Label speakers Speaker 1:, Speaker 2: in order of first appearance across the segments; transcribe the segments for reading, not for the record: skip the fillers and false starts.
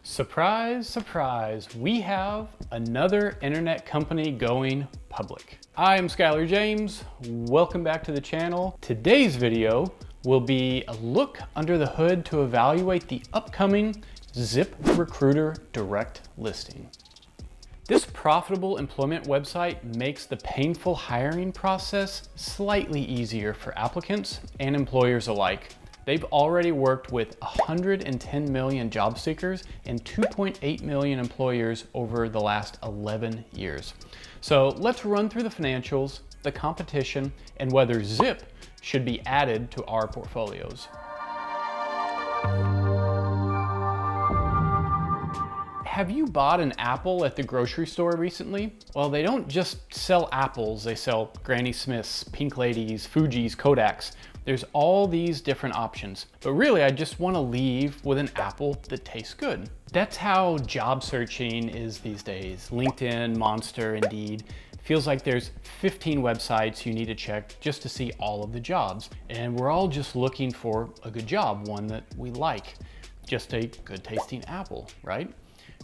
Speaker 1: Surprise, surprise, we have another internet company going public. I am Skylar James, welcome back to the channel. Today's video will be a look under the hood to evaluate the upcoming Ziprecruiter direct listing. This profitable employment website makes the painful hiring process slightly easier for applicants and employers alike. They've already worked with 110 million job seekers and 2.8 million employers over the last 11 years. So let's run through the financials, the competition, and whether Zip should be added to our portfolios. Have you bought an apple at the grocery store recently? Well, they don't just sell apples, they sell Granny Smiths, Pink Ladies, Fujis, Kodaks. There's all these different options. But really, I just want to leave with an apple that tastes good. That's how job searching is these days. LinkedIn, Monster, Indeed. Feels like there's 15 websites you need to check just to see all of the jobs. And we're all just looking for a good job, one that we like. Just a good tasting apple, right?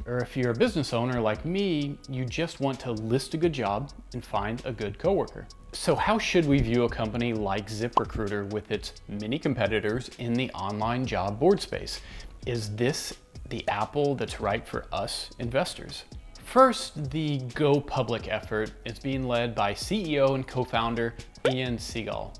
Speaker 1: Or if you're a business owner like me, you just want to list a good job and find a good coworker. So how should we view a company like Ziprecruiter with its many competitors in the online job board space? Is this the apple that's right for us investors? First, the go public effort is being led by CEO and co-founder Ian Siegel.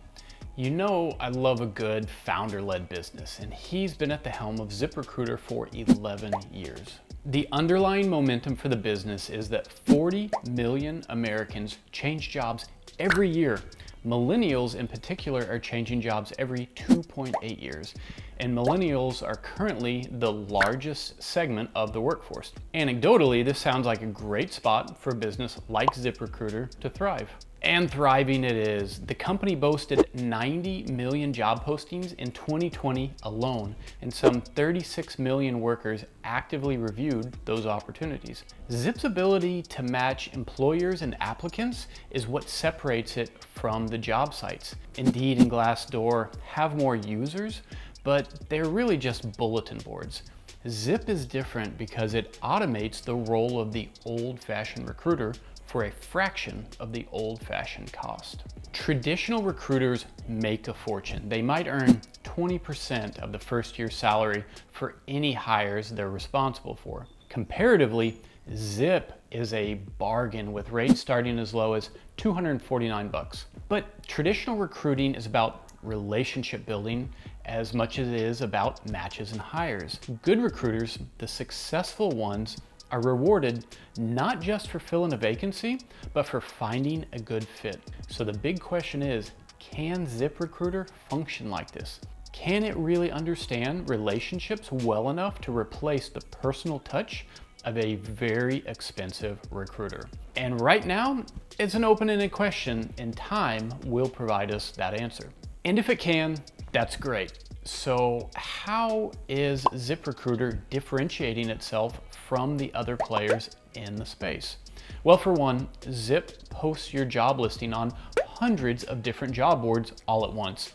Speaker 1: You know I love a good founder-led business, and he's been at the helm of Ziprecruiter for 11 years. The underlying momentum for the business is that 40 million Americans change jobs every year. Millennials in particular are changing jobs every 2.8 years. And millennials are currently the largest segment of the workforce. Anecdotally, this sounds like a great spot for a business like Ziprecruiter to thrive. And thriving it is. The company boasted 90 million job postings in 2020 alone, and some 36 million workers actively reviewed those opportunities. Zip's ability to match employers and applicants is what separates it from the job sites. Indeed and Glassdoor have more users, but they're really just bulletin boards. Zip is different because it automates the role of the old-fashioned recruiter for a fraction of the old-fashioned cost. Traditional recruiters make a fortune. They might earn 20% of the first year's salary for any hires they're responsible for. Comparatively, Zip is a bargain with rates starting as low as $249. But traditional recruiting is about relationship building as much as it is about matches and hires. Good recruiters, the successful ones, are rewarded not just for filling a vacancy, but for finding a good fit. So the big question is, can Ziprecruiter function like this? Can it really understand relationships well enough to replace the personal touch of a very expensive recruiter? And right now, it's an open-ended question, and time will provide us that answer. And if it can, that's great. So how is Ziprecruiter differentiating itself from the other players in the space? Well, for one, Zip posts your job listing on hundreds of different job boards all at once,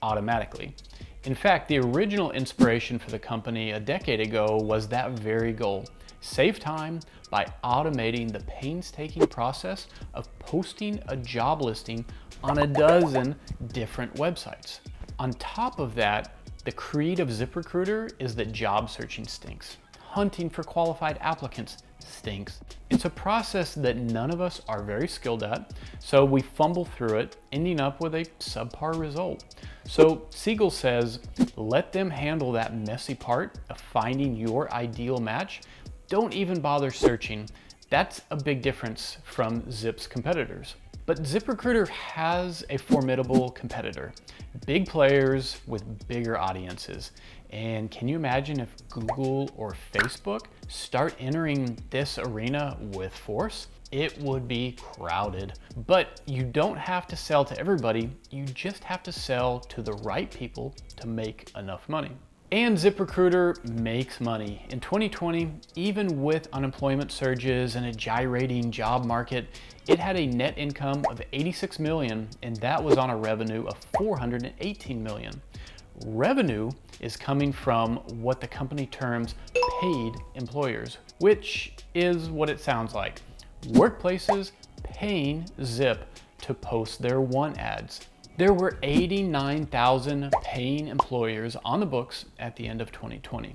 Speaker 1: automatically. In fact, the original inspiration for the company a decade ago was that very goal. Save time by automating the painstaking process of posting a job listing on a dozen different websites. On top of that, the creed of Ziprecruiter is that job searching stinks. Hunting for qualified applicants stinks. It's a process that none of us are very skilled at, so we fumble through it, ending up with a subpar result. So Siegel says, let them handle that messy part of finding your ideal match. Don't even bother searching. That's a big difference from Zip's competitors. But Ziprecruiter has a formidable competitor, big players with bigger audiences. And can you imagine if Google or Facebook start entering this arena with force? It would be crowded. But you don't have to sell to everybody, you just have to sell to the right people to make enough money. And Ziprecruiter makes money. In 2020, even with unemployment surges and a gyrating job market, it had a net income of $86 million, and that was on a revenue of $418 million. Revenue is coming from what the company terms paid employers, which is what it sounds like. Workplaces paying Zip to post their want ads. There were 89,000 paying employers on the books at the end of 2020.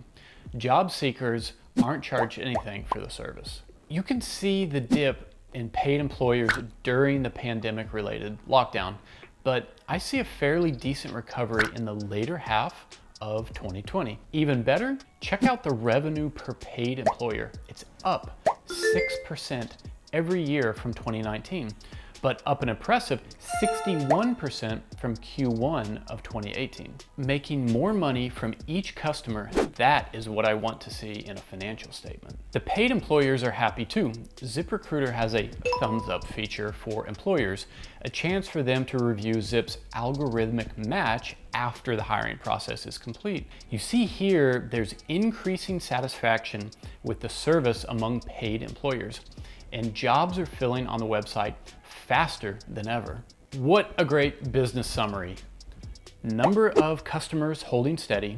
Speaker 1: Job seekers aren't charged anything for the service. You can see the dip in paid employers during the pandemic-related lockdown, but I see a fairly decent recovery in the later half of 2020. Even better, check out the revenue per paid employer. It's up 6% every year from 2019, but up an impressive 61% from Q1 of 2018. Making more money from each customer, that is what I want to see in a financial statement. The paid employers are happy too. ZipRecruiter has a thumbs up feature for employers, a chance for them to review Zip's algorithmic match after the hiring process is complete. You see here, there's increasing satisfaction with the service among paid employers, and jobs are filling on the website faster than ever. What a great business summary. Number of customers holding steady,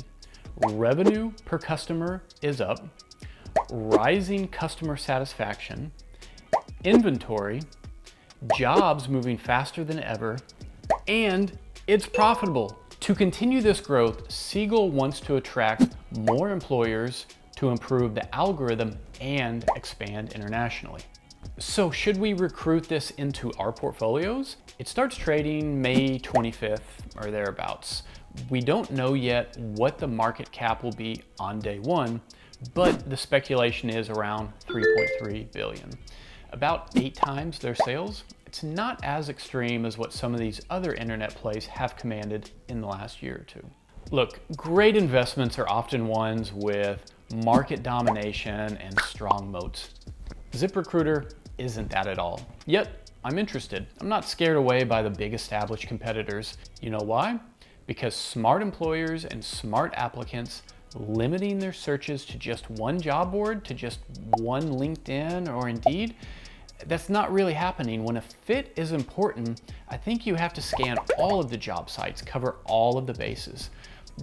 Speaker 1: revenue per customer is up, rising customer satisfaction, inventory, jobs moving faster than ever, and it's profitable. To continue this growth, Siegel wants to attract more employers to improve the algorithm and expand internationally. So should we recruit this into our portfolios? It starts trading May 25th or thereabouts. We don't know yet what the market cap will be on day one, but the speculation is around 3.3 billion. About 8 times their sales. It's not as extreme as what some of these other internet plays have commanded in the last year or two. Look, great investments are often ones with market domination and strong moats. ZipRecruiter isn't that at all. Yet, I'm interested. I'm not scared away by the big established competitors. You know why? Because smart employers and smart applicants limiting their searches to just one job board, to just one LinkedIn or Indeed, that's not really happening. When a fit is important, I think you have to scan all of the job sites, cover all of the bases.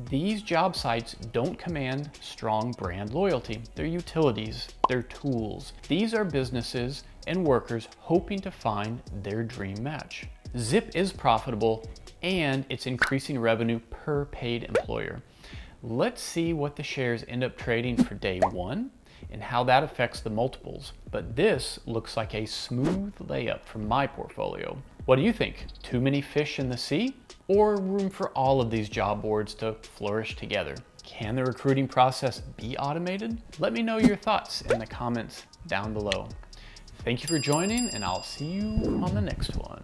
Speaker 1: These job sites don't command strong brand loyalty. They're utilities, they're tools. These are businesses and workers hoping to find their dream match. Zip is profitable and it's increasing revenue per paid employer. Let's see what the shares end up trading for day one and how that affects the multiples. But this looks like a smooth layup from my portfolio. What do you think? Too many fish in the sea? Or room for all of these job boards to flourish together? Can the recruiting process be automated? Let me know your thoughts in the comments down below. Thank you for joining, and I'll see you on the next one.